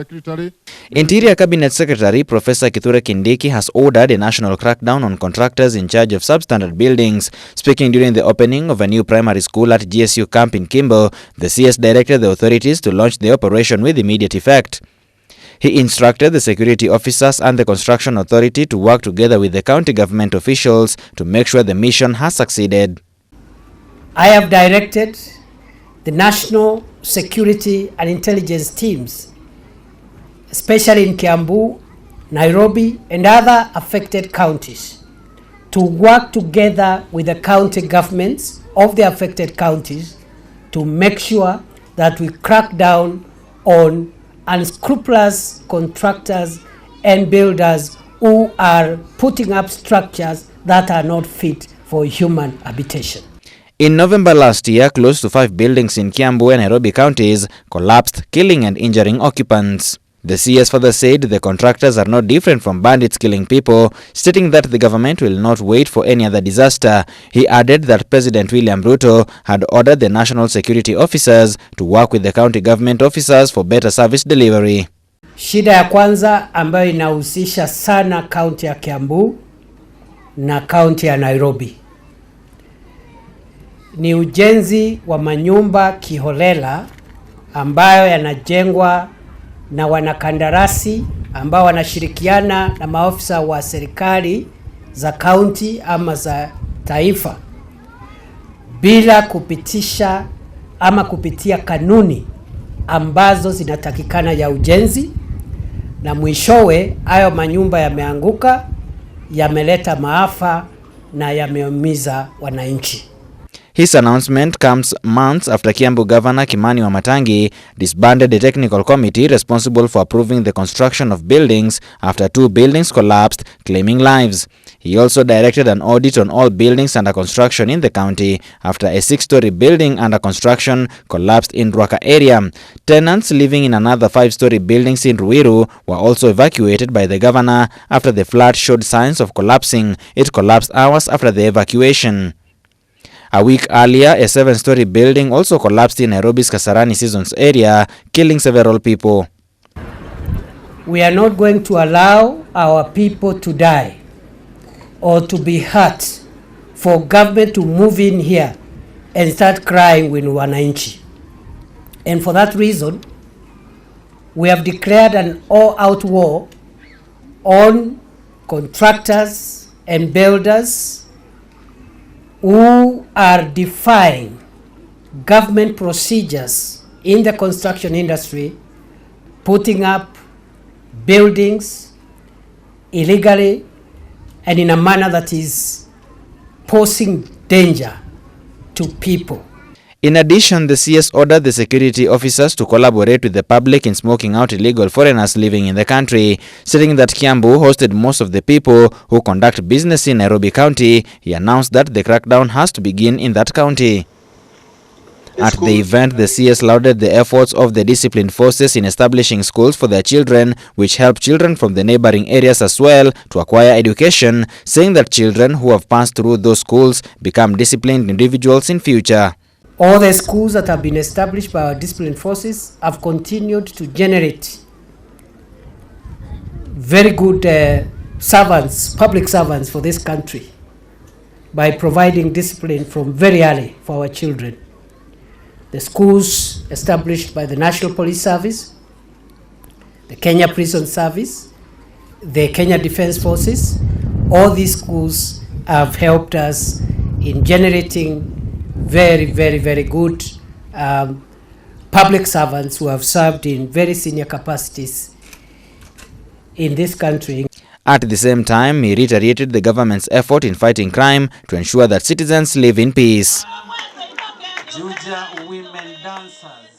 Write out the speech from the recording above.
Secretary. Interior Cabinet Secretary Professor Kithure Kindiki has ordered a national crackdown on contractors in charge of substandard buildings. Speaking during the opening of a new primary school at GSU camp in Kimbo, the CS directed the authorities to launch the operation with immediate effect. He instructed the security officers and the construction authority to work together with the county government officials to make sure the mission has succeeded. I have directed the national security and intelligence teams, especially in Kiambu, Nairobi, and other affected counties, to work together with the county governments of the affected counties to make sure that we crack down on unscrupulous contractors and builders who are putting up structures that are not fit for human habitation. In November last year, close to 5 buildings in Kiambu and Nairobi counties collapsed, killing and injuring occupants. The CS further said the contractors are not different from bandits killing people, stating that the government will not wait for any other disaster. He added that President William Ruto had ordered the national security officers to work with the county government officers for better service delivery. Shida ya kwanza ambayo inahusisha sana kaunti ya Kiambu na kaunti ya Nairobi ni ujenzi wa manyumba kiholela ambayo yanajengwa na wanakandarasi ambao wanashirikiana na maofisa wa serikali za kaunti ama za taifa bila kupitisha ama kupitia kanuni ambazo zinatakikana ya ujenzi, na mwishowe hayo manyumba yameanguka, yameleta maafa na yameumiza wananchi. His announcement comes months after Kiambu Governor Kimani Wamatangi disbanded a technical committee responsible for approving the construction of buildings after 2 buildings collapsed, claiming lives. He also directed an audit on all buildings under construction in the county after a 6-story building under construction collapsed in Ruaka area. Tenants living in another 5-story buildings in Ruiru were also evacuated by the governor after the flat showed signs of collapsing. It collapsed hours after the evacuation. A week earlier, a 7-story building also collapsed in Nairobi's Kasarani Seasons area, killing several people. We are not going to allow our people to die or to be hurt for government to move in here and start crying with wananchi. And for that reason, we have declared an all-out war on contractors and builders who are defying government procedures in the construction industry, putting up buildings illegally and in a manner that is posing danger to people. In addition, the CS ordered the security officers to collaborate with the public in smoking out illegal foreigners living in the country. Stating that Kiambu hosted most of the people who conduct business in Nairobi County, he announced that the crackdown has to begin in that county. At the event, the CS lauded the efforts of the disciplined forces in establishing schools for their children, which help children from the neighboring areas as well to acquire education, saying that children who have passed through those schools become disciplined individuals in future. All the schools that have been established by our disciplined forces have continued to generate very good servants, public servants for this country by providing discipline from very early for our children. The schools established by the National Police Service, the Kenya Prison Service, the Kenya Defense Forces, all these schools have helped us in generating very good public servants who have served in very senior capacities in this country. At the same time, he reiterated the government's effort in fighting crime to ensure that citizens live in peace. Juja women dancers.